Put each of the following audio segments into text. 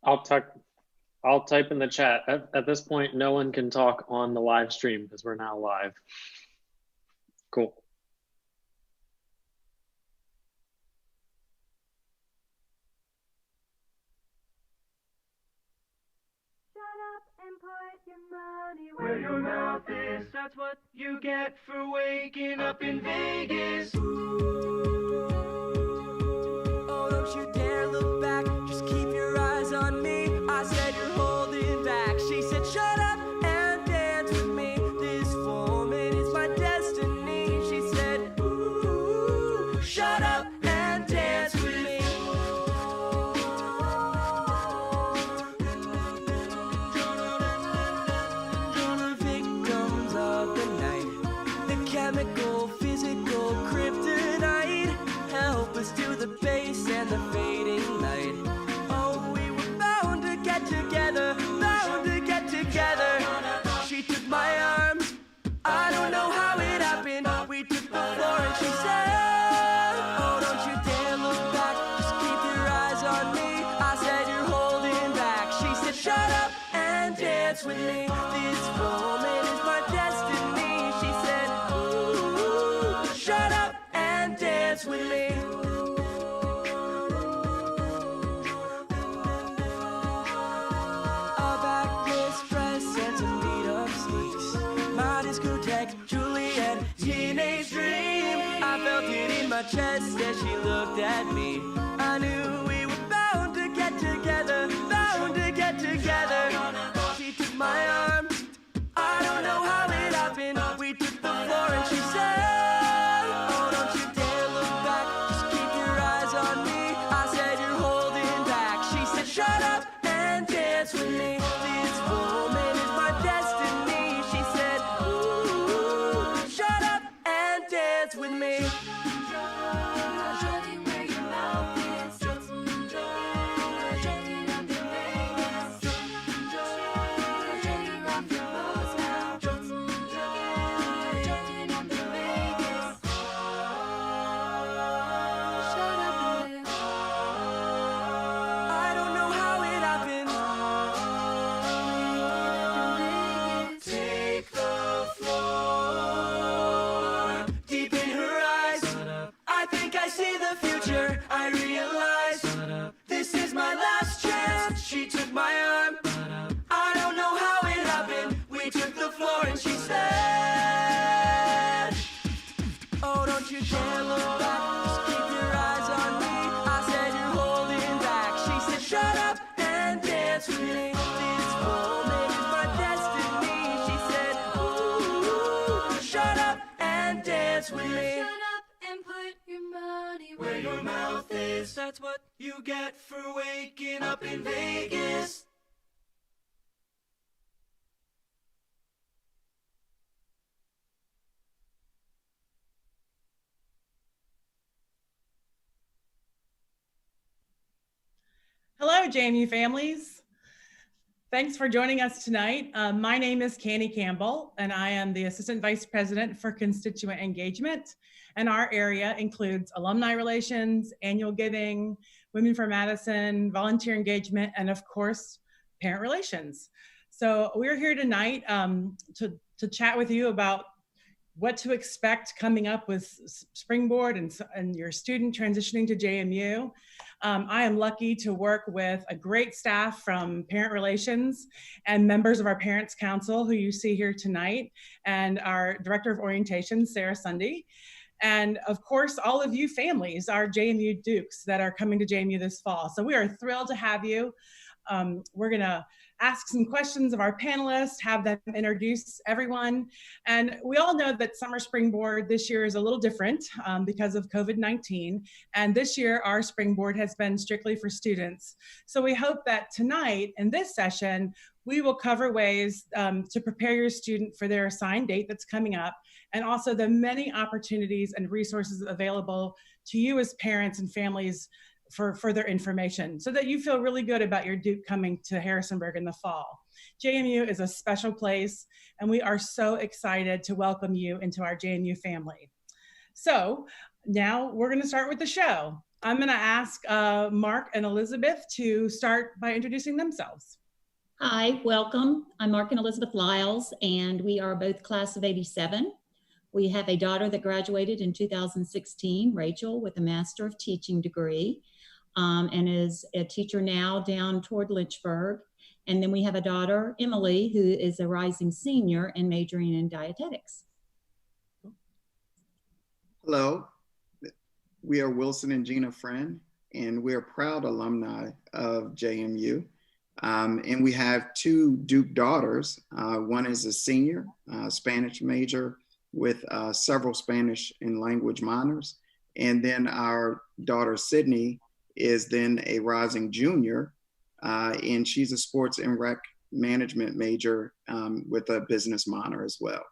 I'll type I'll type in the chat. At this point, no one can talk on the live stream because we're now live. Cool. And put your money where your mouth is. That's what you get for waking up in Vegas. Oh, don't you dare look back. Just keep your eyes on me. I said you're holding back. She said, shut up and dance with me. This moment is my destiny. She said, ooh, shut up and dance with me. Chemical, physical, kryptonite. Help us to the bass and the fading light. Oh, we were bound to get together, bound to get together. She took my arms, I don't know how it happened. We took the floor and she said, oh, don't you dare look back, just keep your eyes on me. I said you're holding back. She said, shut up and dance with me. This moment is my destiny. She said, shut up and dance with me. A backless dress and some beat-up sneaks. My discotheque, Juliet, teenage dream. I felt it in my chest as she looked at me. I knew we were bound to get together, bound to get together. She took my arm, I don't know how it happened. We took the floor and she said, shut up and dance with me. This moment is my destiny. She said, ooh, shut up and dance with me. I realize this is my last chance. She took my arm, I don't know how it happened. We took the floor and she said, oh, don't you dare look back, just keep your eyes on me. I said you're holding back. She said, shut up and dance with me. This moment is my destiny. She said, ooh, shut up and dance with me. Where your mouth is, that's what you get for waking up in Vegas. Hello, JMU families. Thanks for joining us tonight. My name is Candy Campbell, and I am the Assistant Vice President for Constituent Engagement. And our area includes alumni relations, annual giving, Women for Madison, volunteer engagement, and of course, parent relations. So we're here tonight to chat with you about what to expect coming up with Springboard and your student transitioning to JMU. I am lucky to work with a great staff from Parent Relations and members of our Parents Council who you see here tonight, and our Director of Orientation, Sarah Sunday. And of course, all of you families, our JMU Dukes that are coming to JMU this fall. So we are thrilled to have you. We're gonna ask some questions of our panelists, have them introduce everyone. And we all know that Summer Springboard this year is a little different because of COVID-19. And this year, our Springboard has been strictly for students. So we hope that tonight in this session, we will cover ways to prepare your student for their assigned date that's coming up, and also the many opportunities and resources available to you as parents and families for further information so that you feel really good about your Duke coming to Harrisonburg in the fall. JMU is a special place, and we are so excited to welcome you into our JMU family. So now we're going to start with the show. I'm going to ask Mark and Elizabeth to start by introducing themselves. Hi, welcome. I'm Mark and Elizabeth Lyles, and we are both class of '87. We have a daughter that graduated in 2016, Rachel, with a Master of Teaching degree, and is a teacher now down toward Lynchburg. And then we have a daughter, Emily, who is a rising senior and majoring in dietetics. Hello, we are Wilson and Gina Friend, and we're proud alumni of JMU. And we have two Duke daughters. One is a senior, Spanish major with several Spanish and language minors. And then our daughter, Sydney, is then a rising junior, and she's a sports and rec management major with a business minor as well.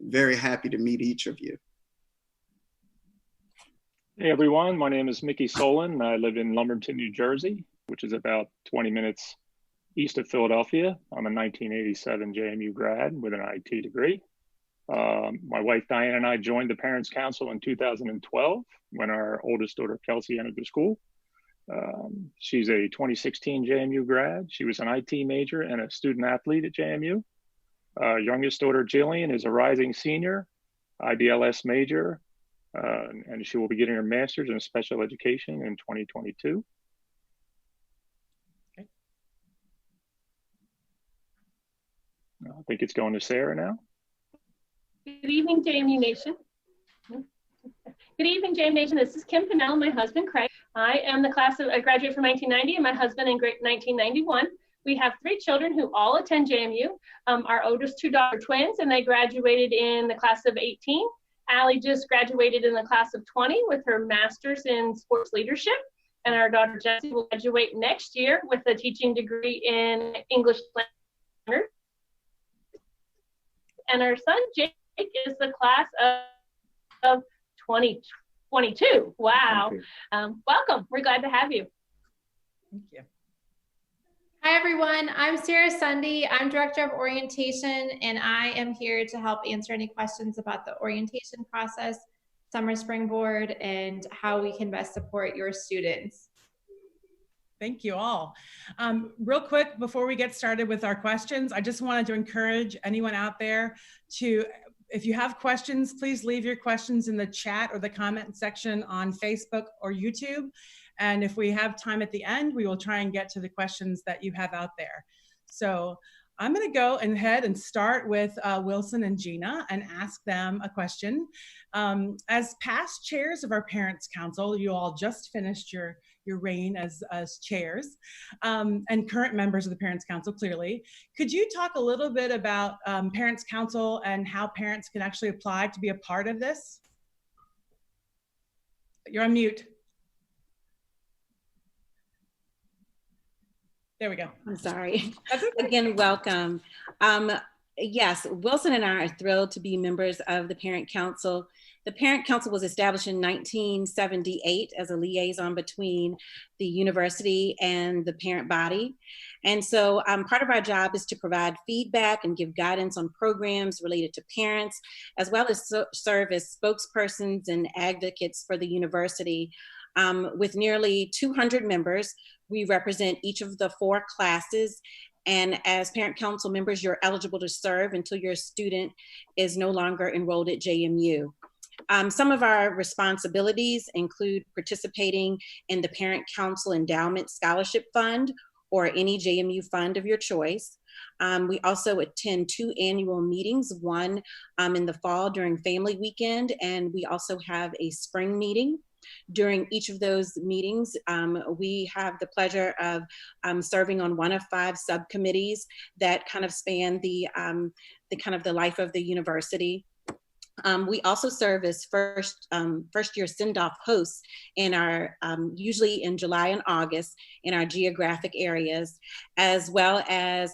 Very happy to meet each of you. Hey everyone, my name is Miki Solon. I live in Lumberton, New Jersey, which is about 20 minutes east of Philadelphia. I'm a 1987 JMU grad with an IT degree. My wife Diane and I joined the Parents Council in 2012 when our oldest daughter Kelsey entered the school. She's a 2016 JMU grad. She was an IT major and a student athlete at JMU. Youngest daughter Jillian is a rising senior, IDLS major, and she will be getting her master's in special education in 2022. Okay. I think it's going to Sarah now. Good evening, JMU Nation. Good evening, JMU Nation. This is Kim Pinnell, my husband, Craig. I am the class of, I graduated from 1990 and my husband in 1991. We have 3 children who all attend JMU. Our oldest 2 daughters are twins and they graduated in the class of 18. Allie just graduated in the class of 20 with her master's in sports leadership. And our daughter Jessie will graduate next year with a teaching degree in English language. And our son Jake is the class of 2022. Wow. Welcome. We're glad to have you. Thank you. Hi, everyone. I'm Sarah Sunday. I'm Director of Orientation, and I am here to help answer any questions about the orientation process, Summer Springboard, and how we can best support your students. Thank you all. Real quick, before we get started with our questions, I just wanted to encourage anyone out there to, if you have questions, please leave your questions in the chat or the comment section on Facebook or YouTube. And if we have time at the end, we will try and get to the questions that you have out there. So I'm going to go ahead and start with Wilson and Gina and ask them a question. As past chairs of our Parents Council, you all just finished your reign as chairs and current members of the Parents Council, clearly. Could you talk a little bit about Parents Council and how parents can actually apply to be a part of this? You're on mute. There we go. I'm sorry. Again, welcome. Yes, Wilson and I are thrilled to be members of the Parent Council. The Parent Council was established in 1978 as a liaison between the university and the parent body. And so part of our job is to provide feedback and give guidance on programs related to parents, as well as serve as spokespersons and advocates for the university. With nearly 200 members, we represent each of the 4 classes. And as Parent Council members, you're eligible to serve until your student is no longer enrolled at JMU. Some of our responsibilities include participating in the Parent Council Endowment Scholarship Fund or any JMU fund of your choice. We also attend 2 annual meetings, one in the fall during Family Weekend, and we also have a spring meeting. During each of those meetings, we have the pleasure of serving on one of 5 subcommittees that kind of span the life of the university. We also serve as first year send-off hosts in our, usually in July and August in our geographic areas, as well as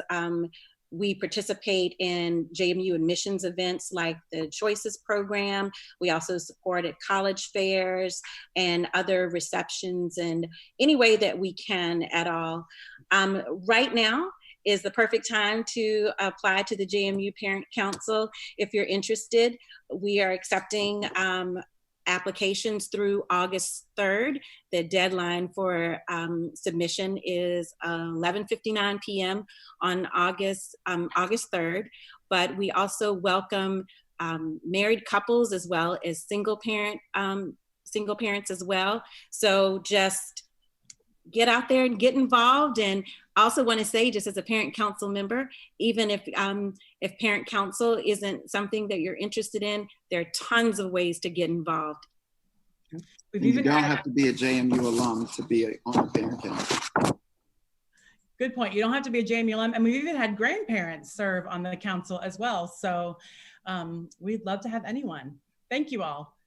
we participate in JMU admissions events like the Choices program. We also support at college fairs and other receptions and any way that we can at all. Right now is the perfect time to apply to the JMU Parent Council if you're interested. We are accepting applications through August 3rd. The deadline for submission is 11:59 p.m. on August 3rd. But we also welcome married couples as well as single parents as well. So just get out there and get involved. And I also want to say, just as a parent council member, even if parent council isn't something that you're interested in, there are tons of ways to get involved. You don't have to be a JMU alum to be on a parent council. Good point. You don't have to be a JMU alum, and we've even had grandparents serve on the council as well. So we'd love to have anyone. Thank you all.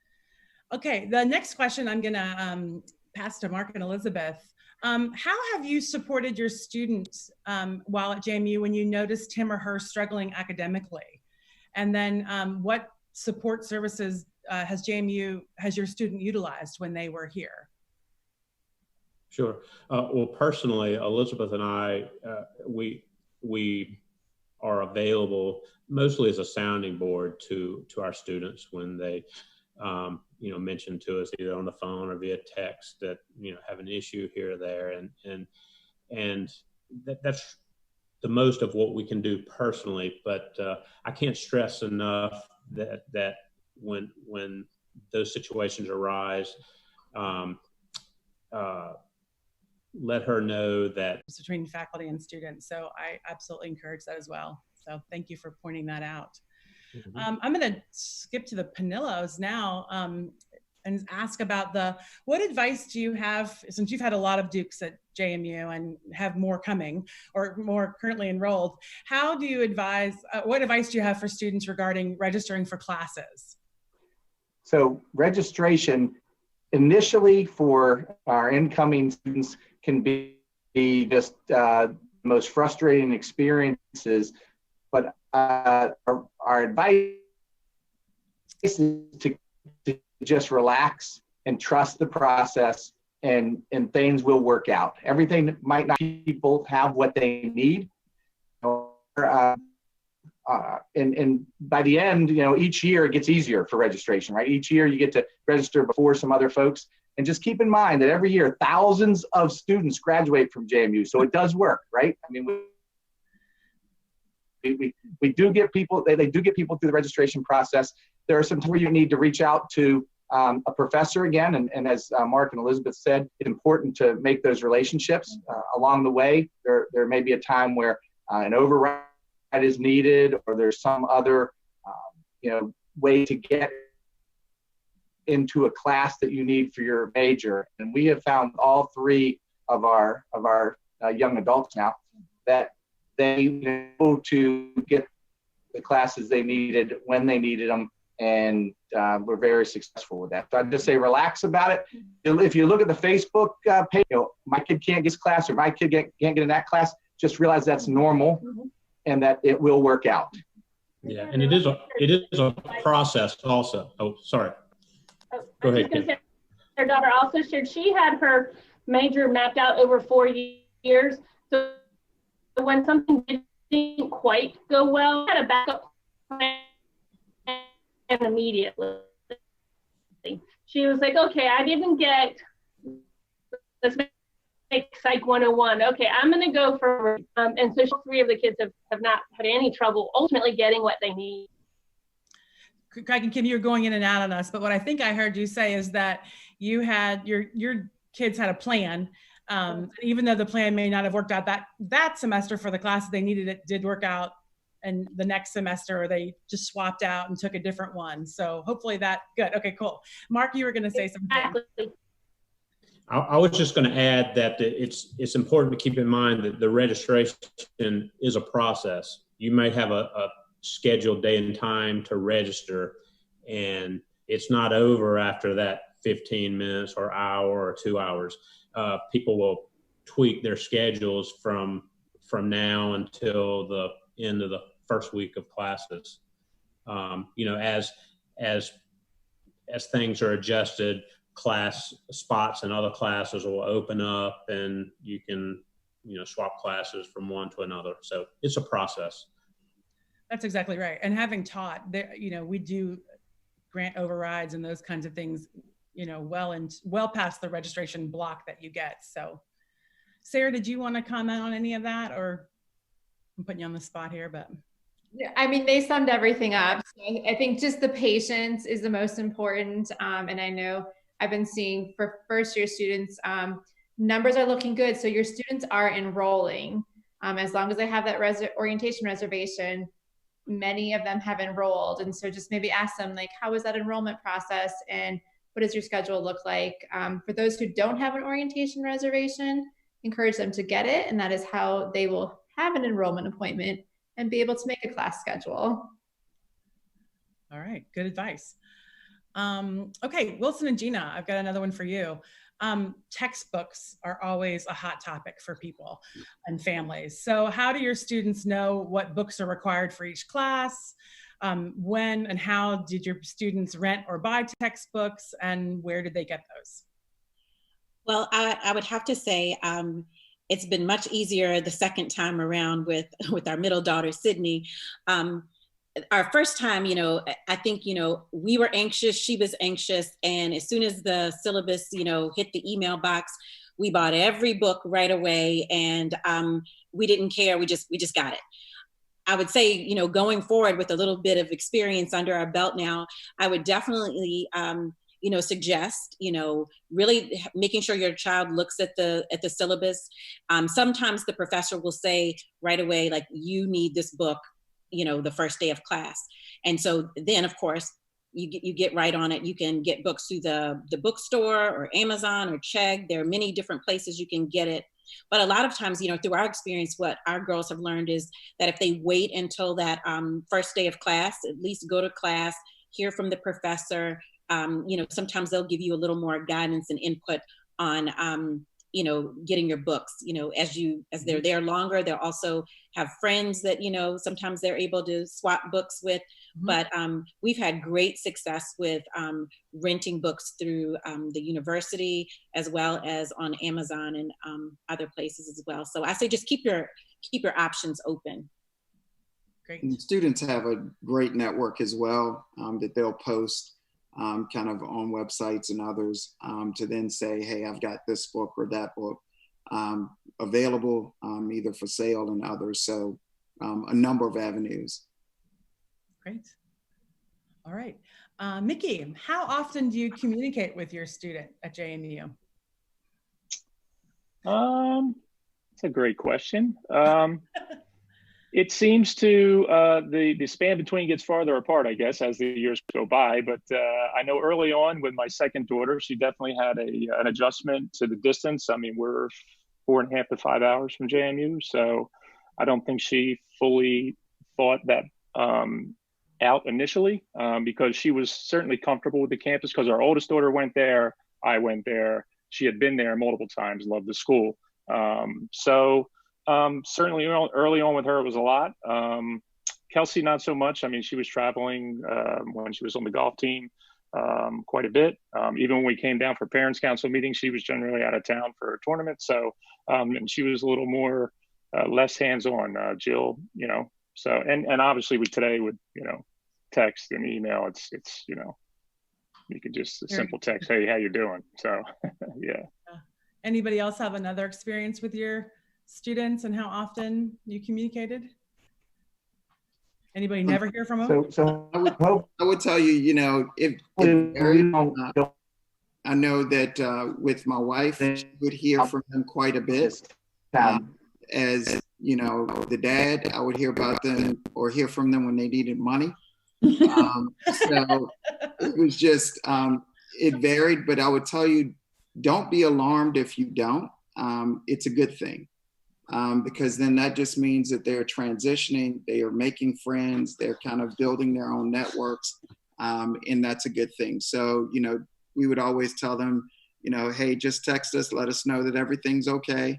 Okay, the next question I'm gonna pass to Mark and Elizabeth. How have you supported your students while at JMU when you noticed him or her struggling academically? And then what support services has your student utilized when they were here? Sure. Well, personally, Elizabeth and I, we are available mostly as a sounding board to our students when they mention to us either on the phone or via text that have an issue here or there, and that's the most of what we can do personally. But I can't stress enough that when those situations arise, let her know that between faculty and students. So I absolutely encourage that as well. So thank you for pointing that out. Mm-hmm. I'm going to skip to the Panillos now and ask about what advice do you have, since you've had a lot of Dukes at JMU and have more coming or more currently enrolled, how do you advise, what advice do you have for students regarding registering for classes? So registration initially for our incoming students can be just the most frustrating experiences, but our advice is to just relax and trust the process, and things will work out. Everything might not, people have what they need. And by the end, each year it gets easier for registration, right? Each year you get to register before some other folks. And just keep in mind that every year thousands of students graduate from JMU. So it does work, right? I mean, we do get people, they do get people through the registration process. There are some times where you need to reach out to a professor again. And as Mark and Elizabeth said, it's important to make those relationships along the way. There may be a time where an override is needed, or there's some other way to get into a class that you need for your major. And we have found all three of our young adults now that they were able to get the classes they needed when they needed them, and we're very successful with that. So I'd just say relax about it. If you look at the Facebook page, my kid can't get this class, or my kid can't get in that class, just realize that's normal and that it will work out. Yeah, and it is a process also. Oh, sorry. Go ahead, Kim. Her daughter also shared she had her major mapped out over 4 years. So when something didn't quite go well, she had a backup plan immediately. She was like, okay, I didn't get, let's make Psych 101. Okay, I'm going to go for, and so 3 of the kids have not had any trouble ultimately getting what they need. Craig and Kim, you're going in and out on us, but what I think I heard you say is that you had, your kids had a plan, even though the plan may not have worked out that semester for the class they needed, it did work out, and the next semester or they just swapped out and took a different one. So hopefully that, good. Okay, cool. Mark, you were going to say something. Exactly. I was just going to add that it's important to keep in mind that the registration is a process. You may have a scheduled day and time to register, and it's not over after that 15 minutes or hour or 2 hours. People will tweak their schedules from now until the end of the first week of classes. As things are adjusted, class spots and other classes will open up, and you can swap classes from one to another. So it's a process. That's exactly right. And having taught there, we do grant overrides and those kinds of things, you know, well past the registration block that you get. So Sarah, did you want to comment on any of that, or I'm putting you on the spot here, but. Yeah, I mean, they summed everything up. So I think just the patience is the most important. And I know I've been seeing for first year students, numbers are looking good. So your students are enrolling. As long as they have that orientation reservation, many of them have enrolled. And so just maybe ask them, like, how is that enrollment process? And what does your schedule look like? For those who don't have an orientation reservation, encourage them to get it. And that is how they will have an enrollment appointment and be able to make a class schedule. All right, good advice. Okay, Wilson and Gina, I've got another one for you. Textbooks are always a hot topic for people and families. So how do your students know what books are required for each class? When and how did your students rent or buy textbooks, and where did they get those? Well, I would have to say it's been much easier the second time around with our middle daughter, Sydney. Our first time, you know, I think, you know, we were anxious, she was anxious. And as soon as the syllabus, you know, hit the email box, we bought every book right away, and we didn't care, we just got it. I would say, you know, going forward with a little bit of experience under our belt now, I would definitely, you know, suggest, you know, really making sure your child looks at the syllabus. Sometimes the professor will say right away, like, you need this book, you know, the first day of class. And so then, of course, you get right on it. You can get books through the bookstore or Amazon or Chegg. There are many different places you can get it. But a lot of times, you know, through our experience, what our girls have learned is that if they wait until that first day of class, at least go to class, hear from the professor, you know, sometimes they'll give you a little more guidance and input on, you know, getting your books, you know, as they're there longer. They'll also have friends that, you know, sometimes they're able to swap books with. Mm-hmm. But we've had great success with renting books through the university, as well as on Amazon and other places as well. So I say just keep your options open. Great. And students have a great network as well that they'll post kind of on websites and others to then say, hey, I've got this book or that book available either for sale and others. So a number of avenues. Great. All right. Miki, how often do you communicate with your student at JMU? That's a great question. It seems to, the span between gets farther apart, I guess, as the years go by. But I know early on with my second daughter, she definitely had an adjustment to the distance. I mean, we're 4.5 to 5 hours from JMU. So I don't think she fully thought that out initially because she was certainly comfortable with the campus because our oldest daughter went there. I went there. She had been there multiple times, loved the school. Certainly early on with her, it was a lot. Kelsey, not so much. I mean, she was traveling when she was on the golf team quite a bit. Even when we came down for parents council meetings, she was generally out of town for a tournament. So, and she was a little more, less hands-on, Jill, you know, so, and obviously today with, you know, text and email, it's, you know, you could just a simple text, hey, how you doing? So, yeah. Anybody else have another experience with your students and how often you communicated? Anybody never hear from them? So I would tell you, you know, I know that with my wife, she would hear from them quite a bit. As you know, the dad, I would hear about them or hear from them when they needed money. So it was just, it varied, but I would tell you, don't be alarmed if you don't. It's a good thing. Because then that just means that they're transitioning, they are making friends, they're kind of building their own networks, and that's a good thing. So, you know, we would always tell them, you know, hey, just text us, let us know that everything's okay.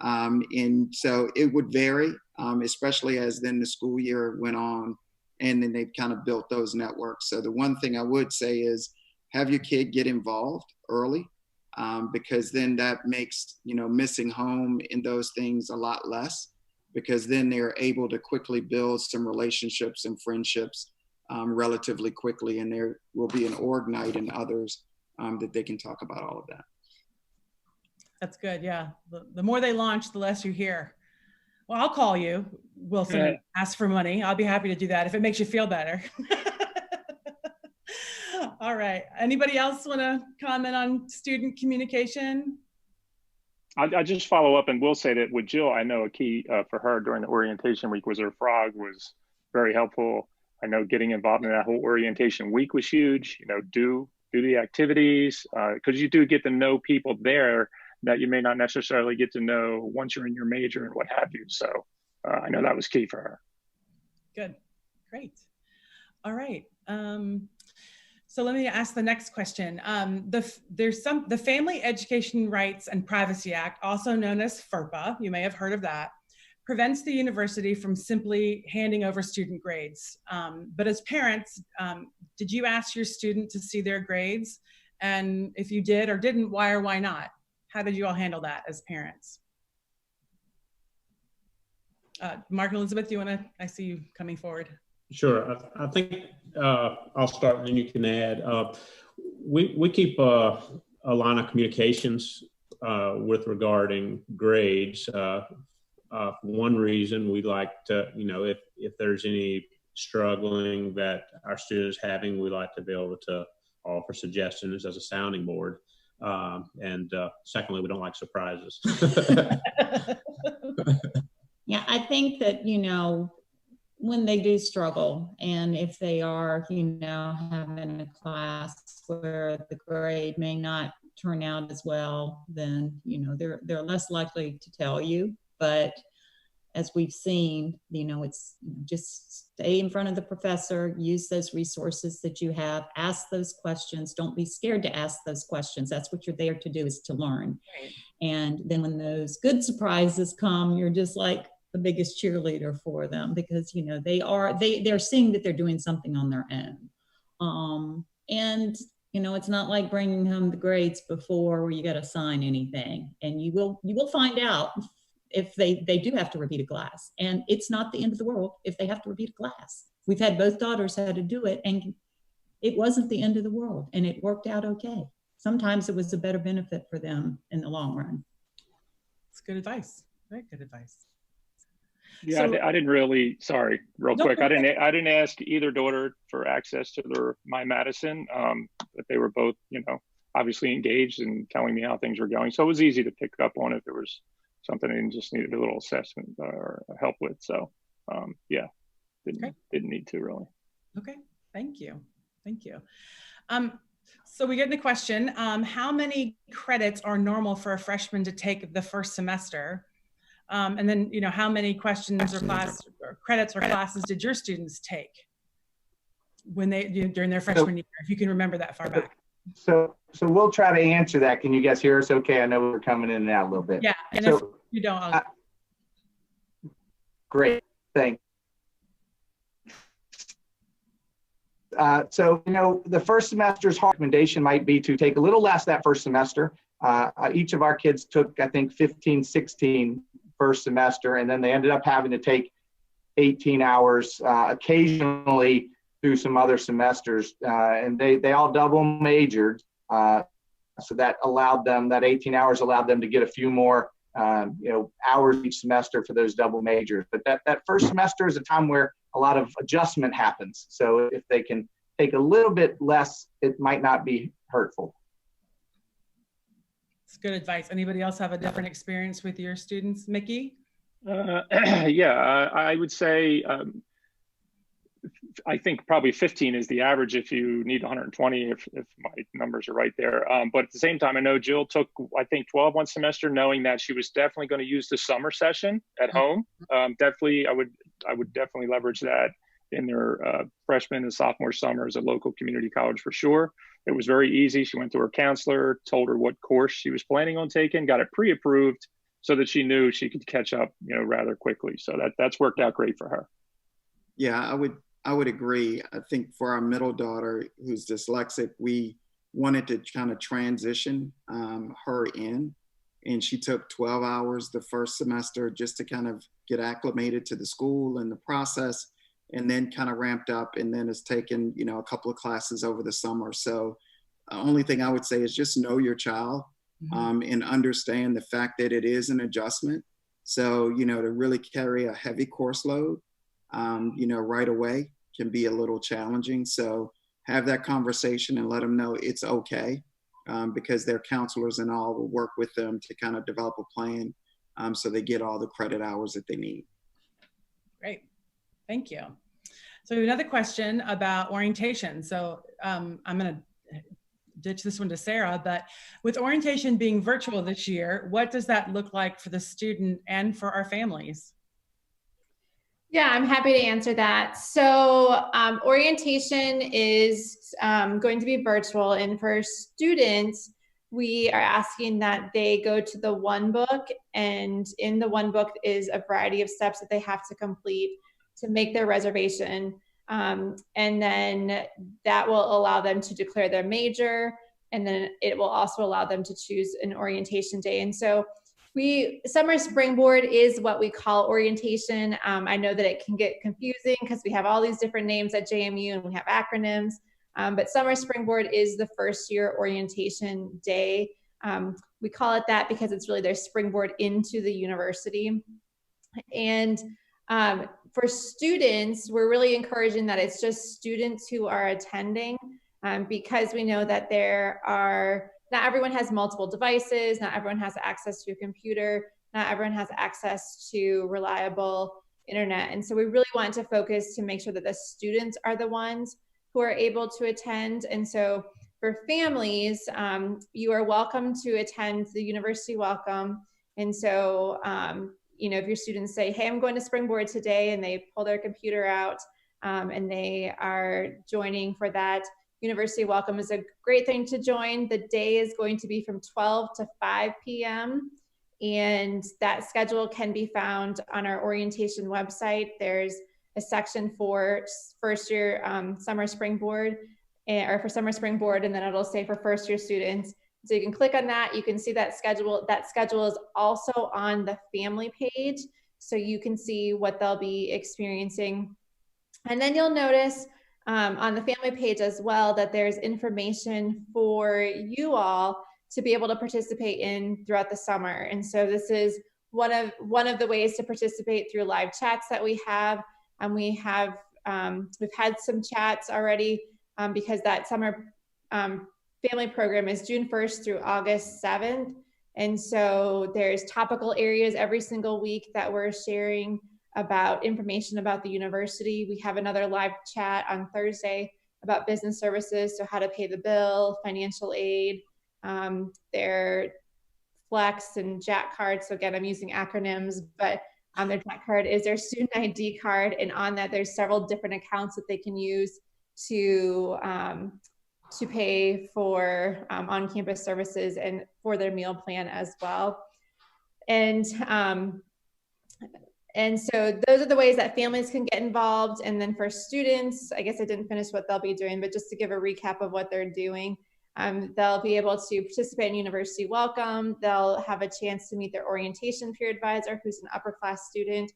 And so it would vary, especially as then the school year went on, and then they've kind of built those networks. So the one thing I would say is have your kid get involved early. Because then that makes, you know, missing home and those things a lot less, because then they're able to quickly build some relationships and friendships relatively quickly, and there will be an org night and others that they can talk about all of that. That's good. Yeah. The more they launch, the less you hear. Well, I'll call you, Wilson, and ask for money. I'll be happy to do that if it makes you feel better. All right. Anybody else want to comment on student communication? I just follow up and will say that with Jill, I know a key for her during the orientation week was her frog was very helpful. I know getting involved in that whole orientation week was huge. You know, do the activities, because you do get to know people there that you may not necessarily get to know once you're in your major and what have you. So I know that was key for her. Good, great. All right. So let me ask the next question. The Family Education Rights and Privacy Act, also known as FERPA, you may have heard of that, prevents the university from simply handing over student grades. But as parents, did you ask your student to see their grades? And if you did or didn't, why or why not? How did you all handle that as parents? Mark and Elizabeth, do you want to, I see you coming forward. Sure. I think I'll start and then you can add. We keep a line of communications with regarding grades. One reason we like to, you know, if there's any struggling that our students having, we like to be able to offer suggestions as a sounding board. And secondly, we don't like surprises. Yeah, I think that, you know, when they do struggle and if they are, you know, having a class where the grade may not turn out as well, then, you know, they're less likely to tell you. But as we've seen, you know, it's just stay in front of the professor, use those resources that you have, ask those questions. Don't be scared to ask those questions. That's what you're there to do, is to learn. Right. And then when those good surprises come, you're just like the biggest cheerleader for them, because, you know, they're seeing that they're doing something on their own. And, you know, it's not like bringing home the grades before where you got to sign anything, and you will find out if they do have to repeat a class, and it's not the end of the world if they have to repeat a class. We've had both daughters had to do it, and it wasn't the end of the world, and it worked out okay. Sometimes it was a better benefit for them in the long run. It's good advice. Very good advice. Yeah, so, I didn't really, sorry, real quick. I didn't ask either daughter for access to their MyMadison, but they were both, you know, obviously engaged and telling me how things were going. So it was easy to pick up on if there was something and just needed a little assessment or help with. So yeah, didn't need to really. Okay, thank you. Thank you. So we get in the question, how many credits are normal for a freshman to take the first semester? And then, you know, how many questions or credits or classes did your students take when during their freshman year, if you can remember that far back? So we'll try to answer that. Can you guys hear us okay? I know we're coming in and out a little bit. Yeah, and if you don't, great, thanks. So, you know, the first semester's recommendation might be to take a little less that first semester. Each of our kids took, I think, 15, 16 first semester, and then they ended up having to take 18 hours occasionally through some other semesters, and they all double majored, so that allowed them, that 18 hours allowed them to get a few more you know, hours each semester for those double majors. But that first semester is a time where a lot of adjustment happens, so if they can take a little bit less, it might not be hurtful. It's good advice. Anybody else have a different experience with your students? Miki? Yeah, I would say, I think probably 15 is the average if you need 120, if my numbers are right there. But at the same time, I know Jill took, I think, 12 one semester, knowing that she was definitely going to use the summer session at home. Definitely, I would definitely leverage that in their freshman and sophomore summers at local community college for sure. It was very easy. She went to her counselor, told her what course she was planning on taking, got it pre-approved so that she knew she could catch up, you know, rather quickly. So that's worked out great for her. Yeah, I would agree. I think for our middle daughter who's dyslexic, we wanted to kind of transition her in, and she took 12 hours the first semester just to kind of get acclimated to the school and the process. and then kind of ramped up, and then has taken, you know, a couple of classes over the summer. So only thing I would say is just know your child, and understand the fact that it is an adjustment. So, you know, to really carry a heavy course load, you know, right away can be a little challenging. So have that conversation and let them know it's okay, because their counselors and all will work with them to kind of develop a plan, so they get all the credit hours that they need. Great, thank you. So we have another question about orientation. So I'm gonna ditch this one to Sarah, but with orientation being virtual this year, what does that look like for the student and for our families? Yeah, I'm happy to answer that. So orientation is going to be virtual, and for students, we are asking that they go to the one book, and in the one book is a variety of steps that they have to complete to make their reservation. And then that will allow them to declare their major, and then it will also allow them to choose an orientation day. And so Summer Springboard is what we call orientation. I know that it can get confusing because we have all these different names at JMU and we have acronyms, but Summer Springboard is the first year orientation day. We call it that because it's really their springboard into the university. And for students, we're really encouraging that it's just students who are attending, because we know that not everyone has multiple devices, not everyone has access to a computer, not everyone has access to reliable internet. And so we really want to focus to make sure that the students are the ones who are able to attend. And so for families, you are welcome to attend the University Welcome. And so, you know, if your students say, hey, I'm going to Springboard today, and they pull their computer out and they are joining for that, University Welcome is a great thing to join. The day is going to be from 12 to 5 p.m. and that schedule can be found on our orientation website. There's a section for first year Summer Springboard, or for Summer Springboard, and then it'll say for first year students. So you can click on that, you can see that schedule. That schedule is also on the family page, so you can see what they'll be experiencing. And then you'll notice on the family page as well that there's information for you all to be able to participate in throughout the summer. And so this is one of the ways to participate through live chats that we have. We've had some chats already because that summer family program is June 1st through August 7th. And so there's topical areas every single week that we're sharing about information about the university. We have another live chat on Thursday about business services, so how to pay the bill, financial aid, their Flex and Jack card. So again, I'm using acronyms, but their Jack card is their student ID card, and on that there's several different accounts that they can use to pay for on-campus services and for their meal plan as well. And so those are the ways that families can get involved. And then for students, I guess I didn't finish what they'll be doing, but just to give a recap of what they're doing, they'll be able to participate in University Welcome. They'll have a chance to meet their orientation peer advisor, who's an upper class student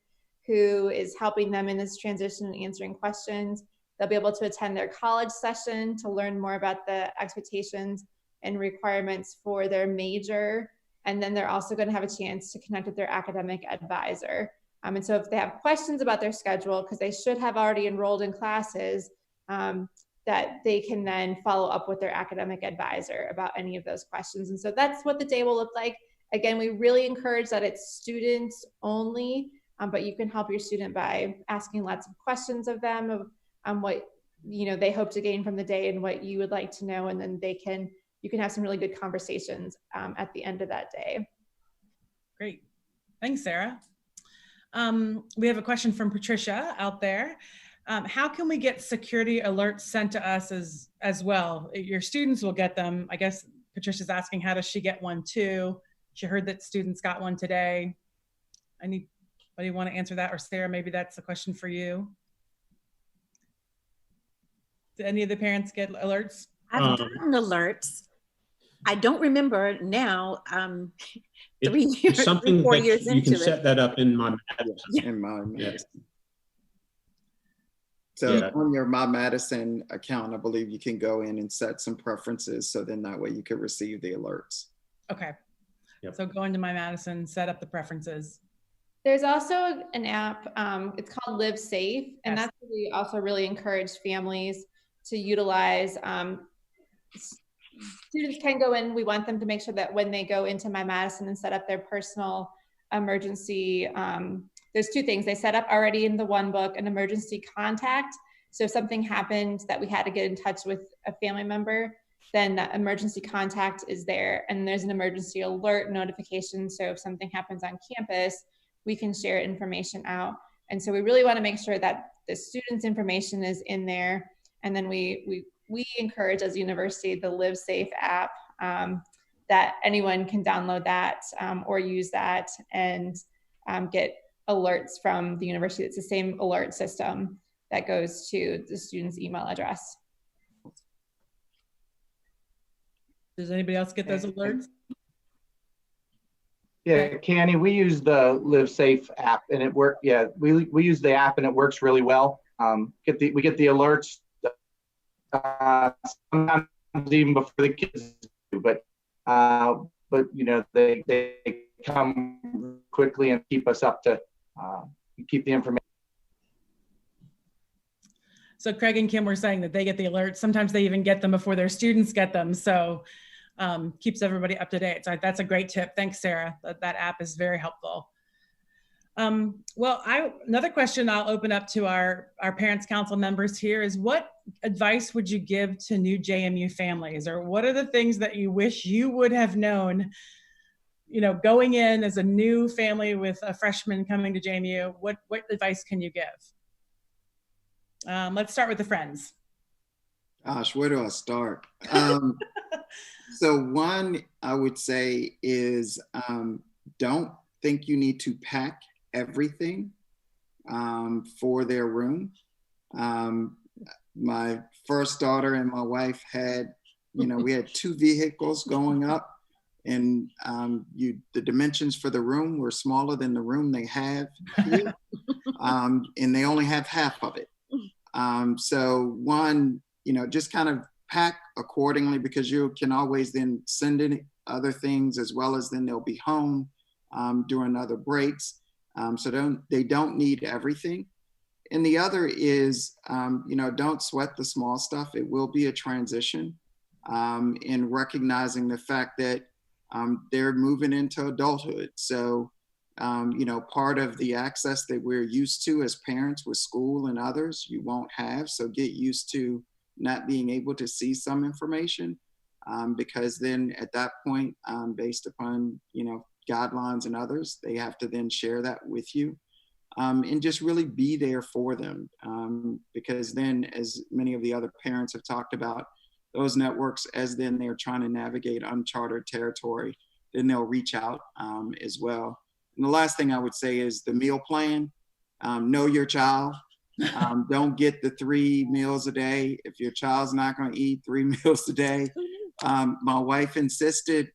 who is helping them in this transition and answering questions. They'll be able to attend their college session to learn more about the expectations and requirements for their major. And then they're also going to have a chance to connect with their academic advisor. And so if they have questions about their schedule, because they should have already enrolled in classes, that they can then follow up with their academic advisor about any of those questions. And so that's what the day will look like. Again, we really encourage that it's students only, but you can help your student by asking lots of questions of them of what they hope to gain from the day and what you would like to know, and then you can have some really good conversations at the end of that day. Great, thanks, Sarah. We have a question from Patricia out there. How can we get security alerts sent to us as well? Your students will get them. I guess Patricia's asking, how does she get one too? She heard that students got one today. Anybody want to answer that? Or Sarah, maybe that's a question for you. Did any of the parents get alerts? I've gotten alerts. I don't remember now. 3 years, something 4 that, 4 years into it. You can set that up in MyMadison. you can set that up in my Madison. Yeah. In my Madison. Yes. So Yeah. on your MyMadison account, I believe you can go in and set some preferences. So then that way you can receive the alerts. Okay. Yep. So go into MyMadison, set up the preferences. There's also an app, it's called LiveSafe, and Yes. that's what we also really encourage families to utilize. Students can go in, we want them to make sure that when they go into MyMadison and set up their personal emergency, there's two things. They set up already in the one book an emergency contact. So if something happened that we had to get in touch with a family member, then that emergency contact is there. And there's an emergency alert notification. So if something happens on campus, we can share information out. And so we really want to make sure that the student's information is in there. And then we encourage as a university the LiveSafe app, that anyone can download that or use that and get alerts from the university. It's the same alert system that goes to the student's email address. Does anybody else get those alerts? Yeah, Canny, we use the LiveSafe app and it works. Yeah, we use the app and it works really well. We get the alerts sometimes even before the kids do, but you know, they come quickly and keep us up to keep the information. So Craig and Kim were saying that they get the alerts. Sometimes they even get them before their students get them. So keeps everybody up to date. So that's a great tip. Thanks, Sarah. That app is very helpful. Well, another question I'll open up to our Parents Council members here is, what advice would you give to new JMU families? Or what are the things that you wish you would have known, you know, going in as a new family with a freshman coming to JMU? What advice can you give? Let's start with the friends. Gosh, where do I start? So one I would say is don't think you need to pack everything for their room. My first daughter and my wife had, you know, we had 2 vehicles going up, and the dimensions for the room were smaller than the room they have here, and they only have half of it. So one, you know, just kind of pack accordingly, because you can always then send in other things, as well as then they'll be home during other breaks. So they don't need everything. And the other is, you know, don't sweat the small stuff. It will be a transition, in recognizing the fact that they're moving into adulthood. So, you know, part of the access that we're used to as parents with school and others, you won't have. So get used to not being able to see some information, because then at that point, based upon, you know, guidelines and others, they have to then share that with you, and just really be there for them, because then, as many of the other parents have talked about, those networks, as then they're trying to navigate uncharted territory, then they'll reach out as well. And the last thing I would say is the meal plan. Know your child. Don't get the 3 meals a day if your child's not going to eat 3 meals a day. My wife insisted,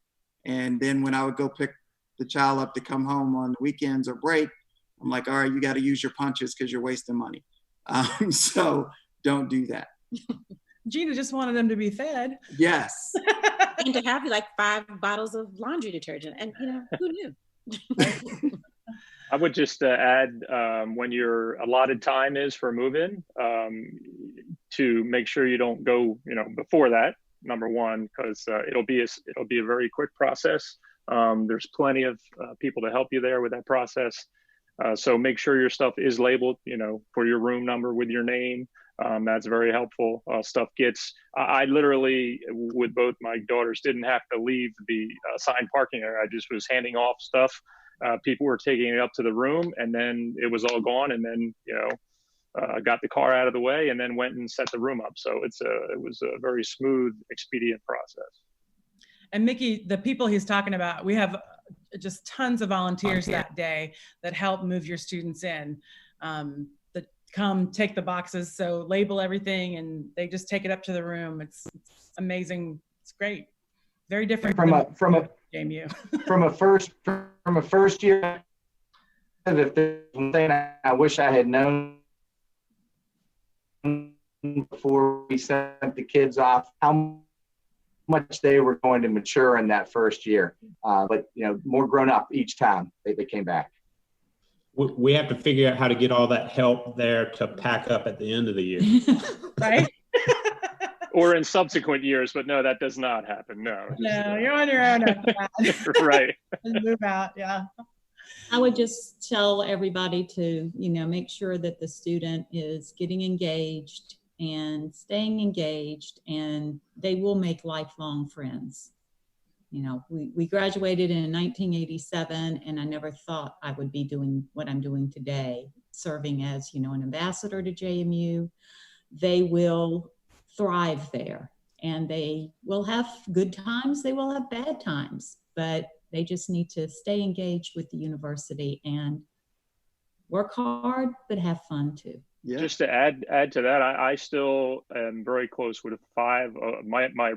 and then when I would go pick the child up to come home on the weekends or break, I'm like, all right, you got to use your punches because you're wasting money. So don't do that. Gina just wanted them to be fed. Yes. And to have like 5 bottles of laundry detergent, and you know, who knew? I would just add, when your allotted time is for move-in, to make sure you don't go, you know, before that, number one, because it'll be a very quick process. There's plenty of people to help you there with that process. So make sure your stuff is labeled, you know, for your room number with your name. That's very helpful. Stuff gets, I literally, with both my daughters, didn't have to leave the assigned parking area. I just was handing off stuff. People were taking it up to the room, and then it was all gone. And then, you know, got the car out of the way and then went and set the room up. So it was a very smooth, expedient process. And Miki, the people he's talking about, we have just tons of volunteers that day that help move your students in, that come take the boxes, so label everything, and they just take it up to the room. It's amazing. It's great. Very different from a JMU. from a first year. If there's one thing I wish I had known before we sent the kids off how much they were going to mature in that first year. But, you know, more grown up each time they came back. We have to figure out how to get all that help there to pack up at the end of the year. Right? Or in subsequent years, but no, that does not happen. No. No, you're on your own after that. Right. And move out, yeah. I would just tell everybody to, you know, make sure that the student is getting engaged and staying engaged, and they will make lifelong friends. You know, we graduated in 1987, and I never thought I would be doing what I'm doing today, serving as, you know, an ambassador to JMU. They will thrive there, and they will have good times, they will have bad times, but they just need to stay engaged with the university and work hard, but have fun too. Yeah. Just to add to that, I still am very close with my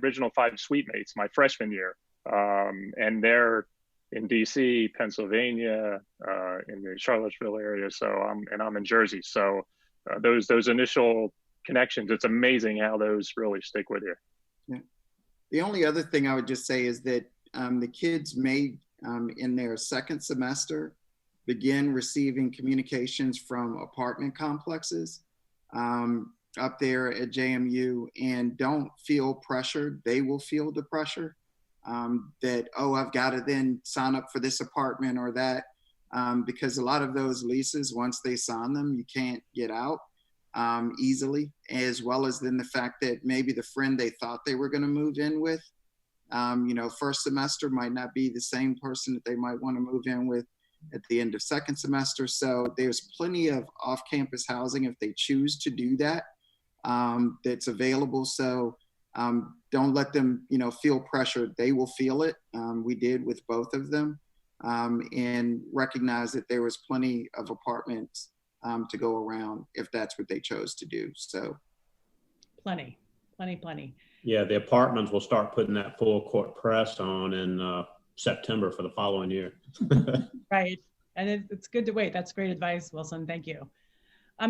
original 5 suite mates my freshman year, and they're in DC, Pennsylvania, in the Charlottesville area. So I'm in Jersey. So those initial connections, it's amazing how those really stick with you. Yeah. The only other thing I would just say is that the kids may, in their second semester, begin receiving communications from apartment complexes up there at JMU, and don't feel pressured. They will feel the pressure that, oh, I've got to then sign up for this apartment or that, because a lot of those leases, once they sign them, you can't get out easily, as well as then the fact that maybe the friend they thought they were going to move in with, you know, first semester might not be the same person that they might want to move in with at the end of second semester. So there's plenty of off-campus housing if they choose to do that, that's available. So don't let them, you know, feel pressured. They will feel it. We did with both of them, and recognize that there was plenty of apartments to go around if that's what they chose to do. So Plenty. Yeah, the apartments will start putting that full court press on in September for the following year. Right. And it's good to wait. That's great advice, Wilson. Thank you.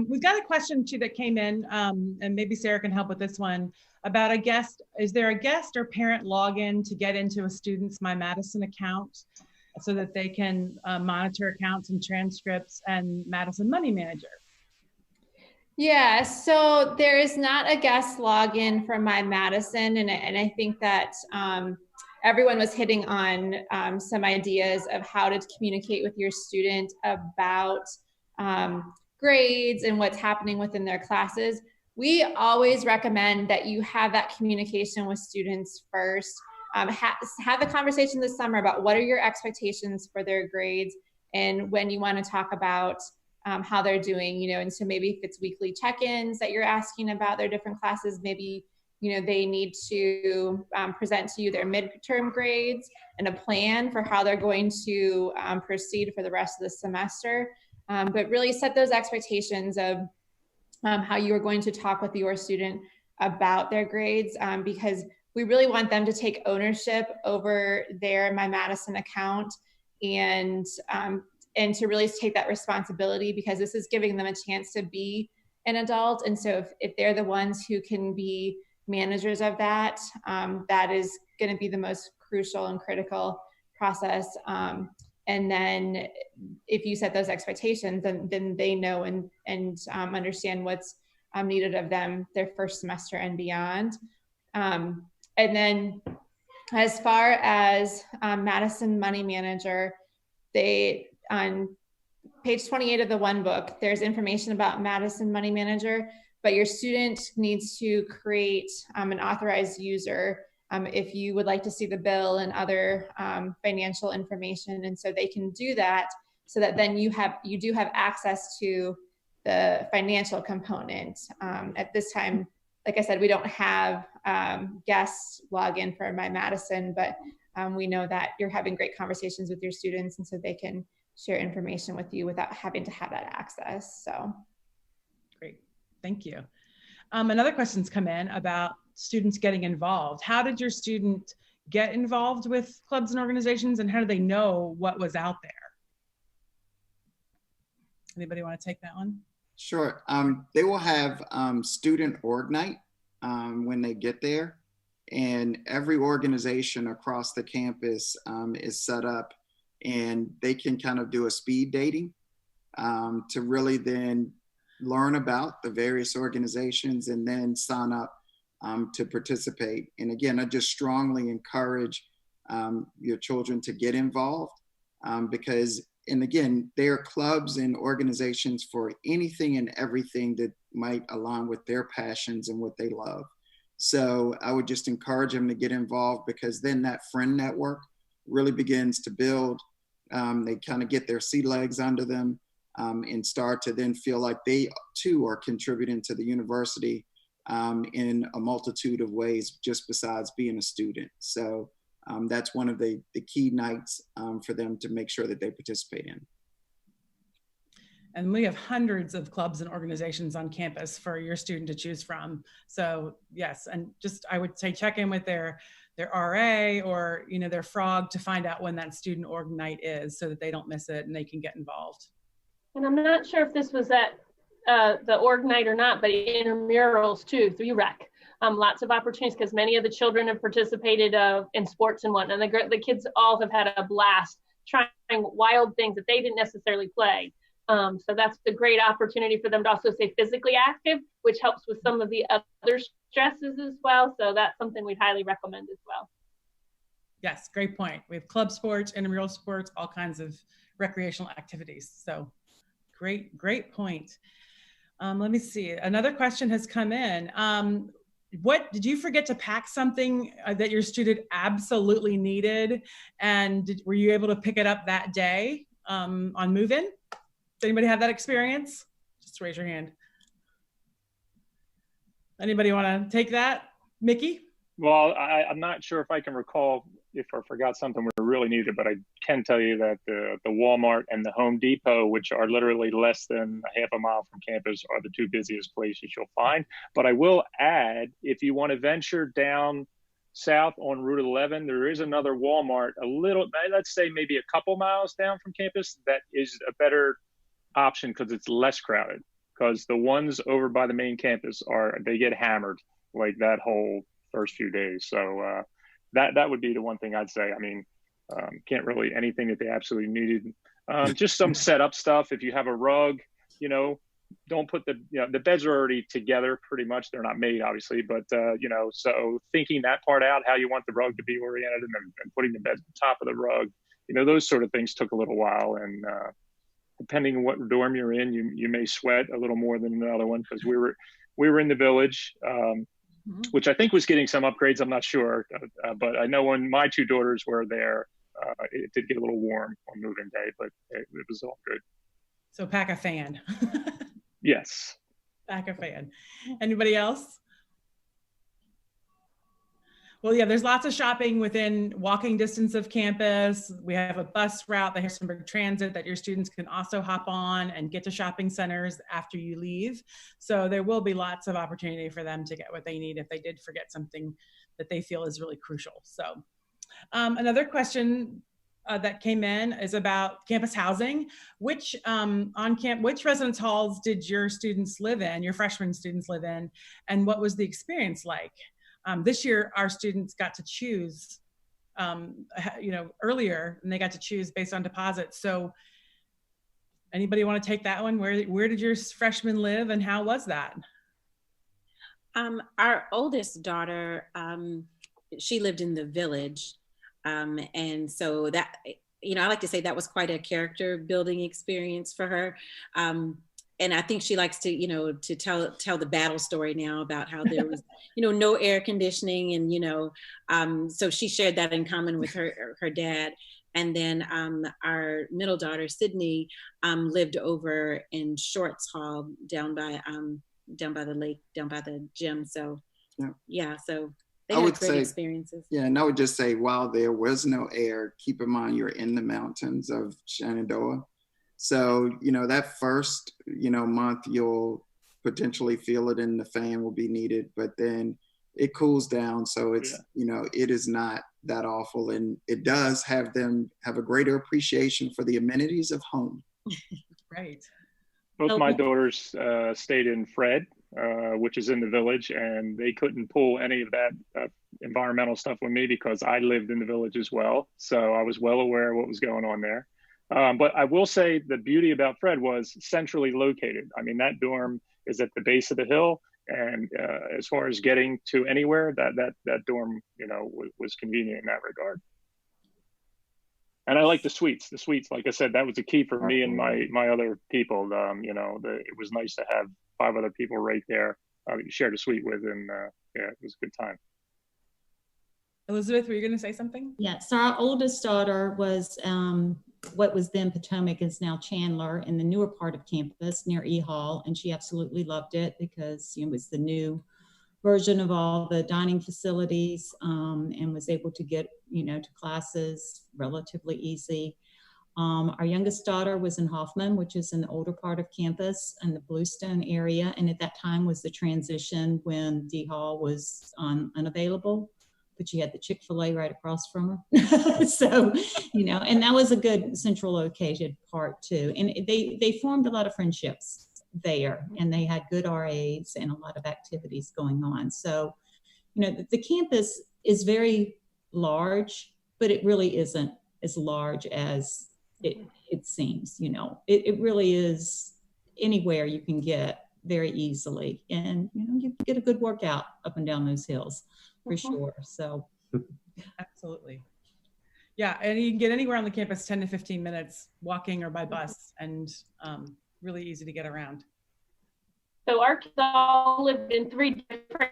We've got a question too that came in, and maybe Sarah can help with this one, about a guest. Is there a guest or parent login to get into a student's MyMadison account so that they can monitor accounts and transcripts and Madison Money Manager? Yeah, so there is not a guest login for MyMadison, and I think that everyone was hitting on some ideas of how to communicate with your student about grades and what's happening within their classes. We always recommend that you have that communication with students first. Have a conversation this summer about what are your expectations for their grades, and when you want to talk about how they're doing, you know, and so maybe if it's weekly check-ins that you're asking about their different classes, maybe, you know, they need to present to you their midterm grades and a plan for how they're going to proceed for the rest of the semester. But really set those expectations of how you are going to talk with your student about their grades, because we really want them to take ownership over their MyMadison account, and to really take that responsibility, because this is giving them a chance to be an adult. And so if they're the ones who can be managers of that, that is going to be the most crucial and critical process. And then if you set those expectations, then they know and understand what's needed of them their first semester and beyond. And then as far as Madison Money Manager, on page 28 of the one book, there's information about Madison Money Manager, but your student needs to create an authorized user if you would like to see the bill and other financial information. And so they can do that, so that then you do have access to the financial component. At this time, like I said, we don't have guest login for MyMadison, but we know that you're having great conversations with your students, and so they can share information with you without having to have that access. So great, thank you. Another question's come in about students getting involved. How did your student get involved with clubs and organizations, and how do they know what was out there? Anybody want to take that one? Sure. They will have student org night when they get there. And every organization across the campus is set up, and they can kind of do a speed dating to really then learn about the various organizations and then sign up to participate. And again, I just strongly encourage your children to get involved because, and again, there are clubs and organizations for anything and everything that might align with their passions and what they love. So I would just encourage them to get involved because then that friend network really begins to build. They kind of get their sea legs under them and start to then feel like they too are contributing to the university in a multitude of ways just besides being a student. So that's one of the key nights for them to make sure that they participate in. And we have hundreds of clubs and organizations on campus for your student to choose from. So yes, and just I would say check in with their RA or their frog to find out when that student org night is so that they don't miss it and they can get involved. And I'm not sure if this was at the org night or not, but intramurals too through rec. Lots of opportunities because many of the children have participated in sports and whatnot. And the kids all have had a blast trying wild things that they didn't necessarily play. So that's a great opportunity for them to also stay physically active, which helps with some of the other stresses as well. So that's something we'd highly recommend as well. Yes, great point. We have club sports, intramural sports, all kinds of recreational activities. So great point. Let me see. Another question has come in. What did you forget to pack something that your student absolutely needed? And were you able to pick it up that day on move-in? Does anybody have that experience? Just raise your hand. Anybody want to take that? Miki? Well, I'm not sure if I can recall if I forgot something we really needed, but I can tell you that the Walmart and the Home Depot, which are literally less than a half a mile from campus, are the two busiest places you'll find. But I will add, if you want to venture down south on Route 11, there is another Walmart a little, let's say maybe a couple miles down from campus, that is a better option because it's less crowded. Because the ones over by the main campus they get hammered like that whole first few days. So that would be the one thing I'd say. I mean, can't really anything that they absolutely needed. Just some setup stuff. If you have a rug, don't put the beds are already together pretty much. They're not made obviously, but so thinking that part out, how you want the rug to be oriented and putting the beds on top of the rug, those sort of things took a little while. And depending on what dorm you're in, you may sweat a little more than the other one because we were in the village. Which I think was getting some upgrades. I'm not sure, but I know when my two daughters were there, it did get a little warm on move-in day, but it was all good. So pack a fan. Yes. Pack a fan. Anybody else? Well, yeah, there's lots of shopping within walking distance of campus. We have a bus route, the Harrisonburg Transit, that your students can also hop on and get to shopping centers after you leave. So there will be lots of opportunity for them to get what they need if they did forget something that they feel is really crucial. So another question that came in is about campus housing. Which residence halls did your students live in, your freshman students live in, and what was the experience like? This year, our students got to choose, earlier, and they got to choose based on deposits. So anybody want to take that one? Where did your freshmen live and how was that? Our oldest daughter, she lived in the village. And so that, I like to say that was quite a character building experience for her. And I think she likes to, to tell the battle story now about how there was, no air conditioning and, so she shared that in common with her dad. And then our middle daughter, Sydney, lived over in Shorts Hall down by the lake, down by the gym. So yeah, so they had great experiences. Yeah, and I would just say, while there was no air, keep in mind you're in the mountains of Shenandoah. So, that first, month, you'll potentially feel it and the fan will be needed, but then it cools down. So it's, it is not that awful. And it does have them have a greater appreciation for the amenities of home. Right. Both my daughters stayed in Fred, which is in the village, and they couldn't pull any of that environmental stuff with me because I lived in the village as well. So I was well aware of what was going on there. But I will say the beauty about Fred was centrally located. I mean, that dorm is at the base of the hill. And as far as getting to anywhere, that dorm, you know, was convenient in that regard. And I like the suites. The suites, like I said, that was the key for me and my other people. You know, it was nice to have 5 other people right there that you shared a suite with, and yeah, it was a good time. Elizabeth, were you going to say something? Yeah, so our oldest daughter was what was then Potomac is now Chandler in the newer part of campus near E Hall, and she absolutely loved it because it was the new version of all the dining facilities, and was able to get, you know, to classes relatively easy. Our youngest daughter was in Hoffman, which is in the older part of campus in the Bluestone area, and at that time was the transition when D Hall was unavailable. But she had the Chick-fil-A right across from her. So, you know, and that was a good central located part too. And they formed a lot of friendships there, and they had good RAs and a lot of activities going on. So, you know, the campus is very large, but it really isn't as large as it seems. You know, it really is anywhere you can get very easily. And, you know, you get a good workout up and down those hills. For sure. So absolutely. Yeah, and you can get anywhere on the campus 10 to 15 minutes walking or by bus, and really easy to get around. So our kids all lived in 3 different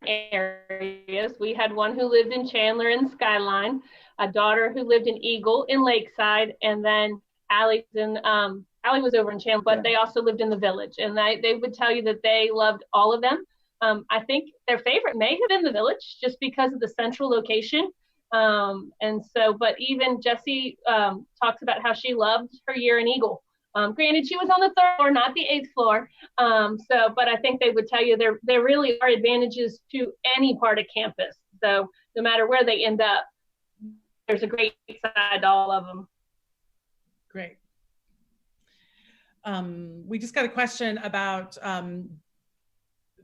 areas. We had one who lived in Chandler and Skyline, a daughter who lived in Eagle in Lakeside, and then Allie was over in Chandler, but they also lived in the village, and they would tell you that they loved all of them. I think their favorite may have been the village just because of the central location. And so, but even Jessie talks about how she loved her year in Eagle. Granted, she was on the 3rd floor, not the 8th floor. But I think they would tell you there really are advantages to any part of campus. So no matter where they end up, there's a great side to all of them. Great. We just got a question about,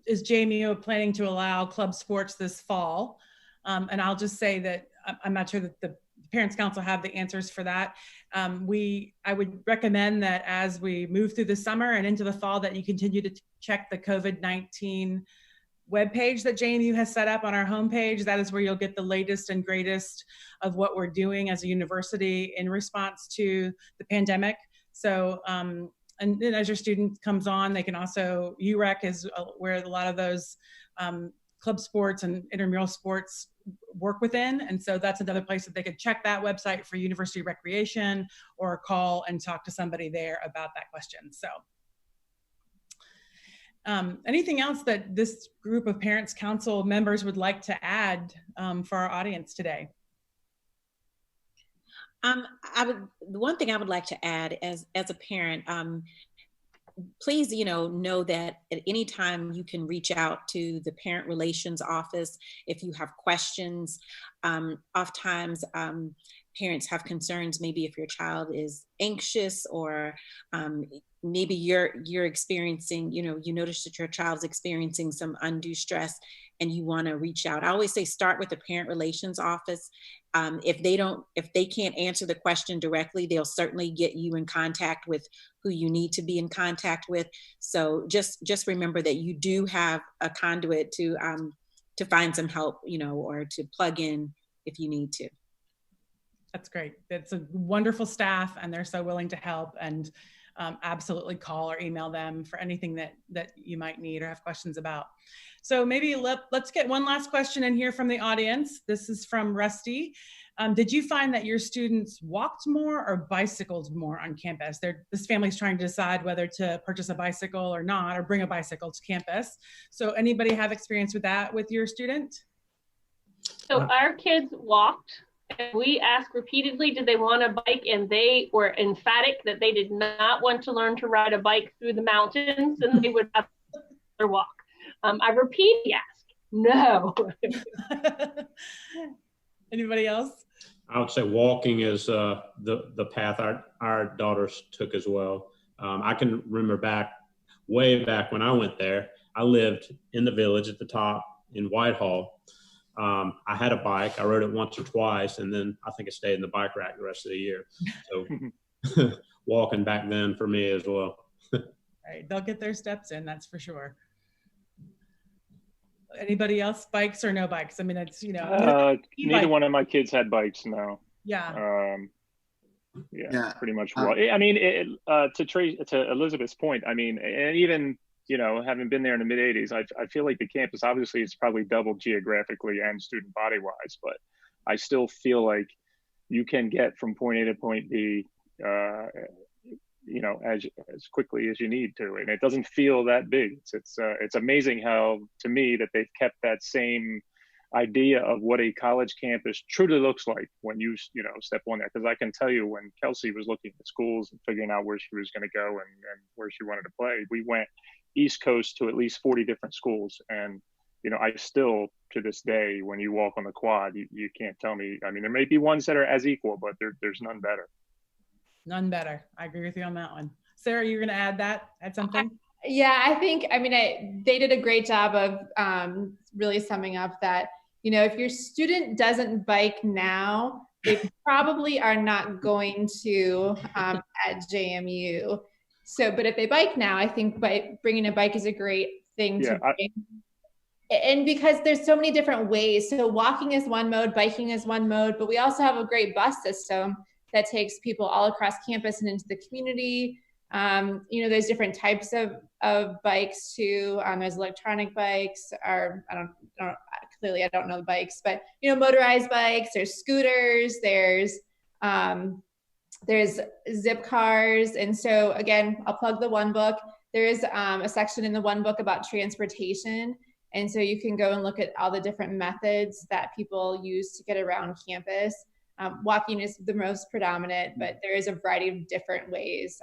is JMU planning to allow club sports this fall? And I'll just say that I'm not sure that the Parents Council have the answers for that. I would recommend that as we move through the summer and into the fall that you continue to check the COVID-19 webpage that JMU has set up on our homepage. That is where you'll get the latest and greatest of what we're doing as a university in response to the pandemic. So, and then as your student comes on, they can also, UREC is where a lot of those club sports and intramural sports work within. And so that's another place that they could check that website for university recreation or call and talk to somebody there about that question. So anything else that this group of Parents Council members would like to add for our audience today? The one thing I would like to add as a parent, please, know that at any time you can reach out to the Parent Relations Office if you have questions. Oftentimes, parents have concerns, maybe if your child is anxious or maybe you're experiencing, you notice that your child's experiencing some undue stress and you want to reach out. I always say start with the Parent Relations Office. If they can't answer the question directly, they'll certainly get you in contact with who you need to be in contact with. So just remember that you do have a conduit to find some help, or to plug in if you need to. That's great. It's a wonderful staff and they're so willing to help, and absolutely call or email them for anything that you might need or have questions about. So maybe let's get one last question in here from the audience. This is from Rusty. Did you find that your students walked more or bicycled more on campus? This family's trying to decide whether to purchase a bicycle or not, or bring a bicycle to campus. So anybody have experience with that with your student? So our kids walked. And we asked repeatedly, did they want a bike? And they were emphatic that they did not want to learn to ride a bike through the mountains, and they would have their walk. I repeatedly asked, no. Anybody else? I would say walking is the path our daughters took as well. I can remember way back when I went there, I lived in the village at the top in Whitehall. I had a bike. I rode it once or twice, and then I think I stayed in the bike rack the rest of the year. So walking back then for me as well. Right, they'll get their steps in, that's for sure. Anybody else, bikes or no bikes? I mean, it's, you know. Neither one of my kids had bikes, no. Yeah. Yeah, pretty much. I mean, to Elizabeth's point, I mean, and even, you know, having been there in the mid 80s, I feel like the campus, obviously it's probably doubled geographically and student body wise, but I still feel like you can get from point A to point B, you know, as quickly as you need to, and it doesn't feel that big. It's amazing how, to me, that they've kept that same idea of what a college campus truly looks like when you know, step on there. Because I can tell you, when Kelsey was looking at schools and figuring out where she was going to go and where she wanted to play, we went East Coast to at least 40 different schools. And, you know, I still, to this day, when you walk on the quad, you can't tell me. I mean, there may be ones that are as equal, but there's none better. None better. I agree with you on that one. Sarah, you're going to add something? Yeah, I think, I mean, they did a great job of really summing up that, you know, if your student doesn't bike now, they probably are not going to at JMU. So, but if they bike now, I think bringing a bike is a great thing to bring. And because there's so many different ways. So walking is one mode, biking is one mode, but we also have a great bus system that takes people all across campus and into the community. You know, there's different types of bikes too. There's electronic bikes, or clearly I don't know the bikes, but, you know, motorized bikes, there's scooters, there's zip cars. And so again, I'll plug the one book. There is a section in the one book about transportation. And so you can go and look at all the different methods that people use to get around campus. Walking is the most predominant, but there is a variety of different ways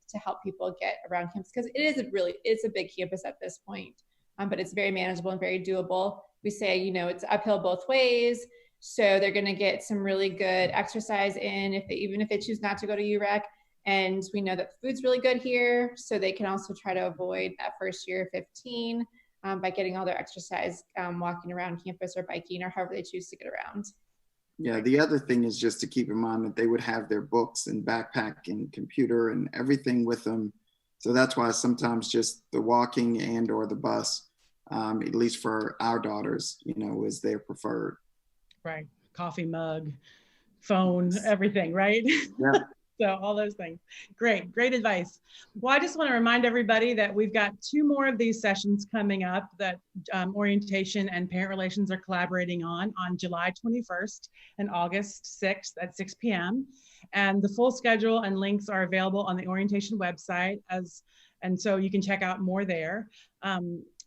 to help people get around campus, because it's a big campus at this point, but it's very manageable and very doable. We say, you know, it's uphill both ways, so they're going to get some really good exercise in, even if they choose not to go to UREC. And we know that the food's really good here, so they can also try to avoid that first year 15 by getting all their exercise walking around campus or biking or however they choose to get around. Yeah, the other thing is just to keep in mind that they would have their books and backpack and computer and everything with them. So that's why sometimes just the walking and or the bus, at least for our daughters, you know, is their preferred. Right. Coffee mug, phone, everything, right? Yeah. So all those things. Great advice. Well, I just want to remind everybody that we've got 2 more of these sessions coming up that orientation and parent relations are collaborating on July 21st and August 6th at 6 p.m. And the full schedule and links are available on the orientation website, and so you can check out more there.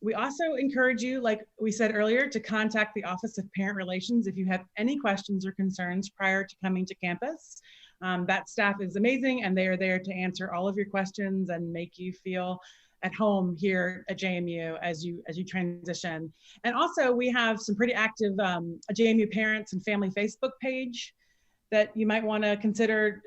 We also encourage you, like we said earlier, to contact the Office of Parent Relations if you have any questions or concerns prior to coming to campus. That staff is amazing, and they are there to answer all of your questions and make you feel at home here at JMU as you transition. And also, we have some pretty active JMU parents and family Facebook page that you might want to consider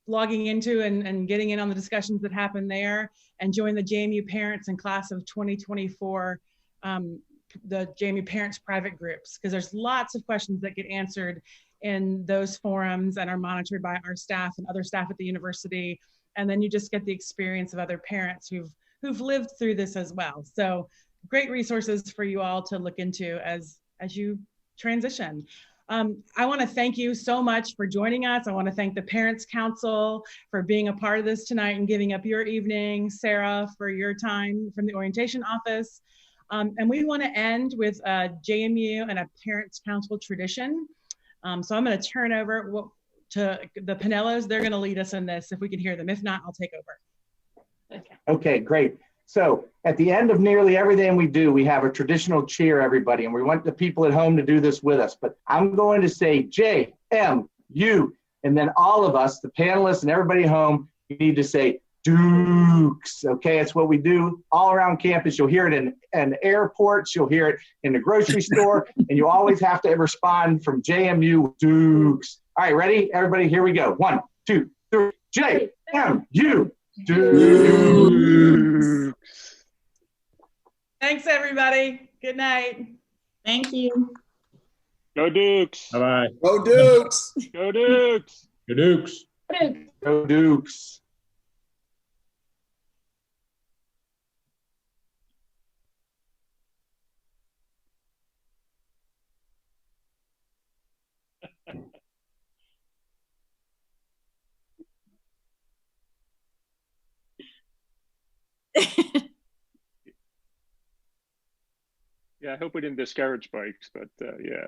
logging into and getting in on the discussions that happen there, and join the JMU Parents and Class of 2024, the JMU Parents private groups, because there's lots of questions that get answered in those forums and are monitored by our staff and other staff at the university. And then you just get the experience of other parents who've lived through this as well. So great resources for you all to look into as you transition. I want to thank you so much for joining us. I want to thank the Parents Council for being a part of this tonight and giving up your evening, Sarah, for your time from the orientation office. And we want to end with a JMU and a Parents Council tradition. So I'm going to turn over to the Pinellos. They're going to lead us in this if we can hear them. If not, I'll take over. Okay, great. So at the end of nearly everything we do, we have a traditional cheer, everybody, and we want the people at home to do this with us. But I'm going to say JMU, and then all of us, the panelists and everybody at home, you need to say Dukes. Okay, it's what we do all around campus. You'll hear it in airports, you'll hear it in the grocery store, and you always have to respond from JMU, Dukes. All right, ready? Everybody, here we go. 1, 2, 3. JMU, Duke. Thanks, everybody. Good night. Thank you. Go Dukes. Bye-bye. Go Dukes! Go Dukes. Go Dukes. Go Dukes. Yeah, I hope we didn't discourage bikes, but yeah.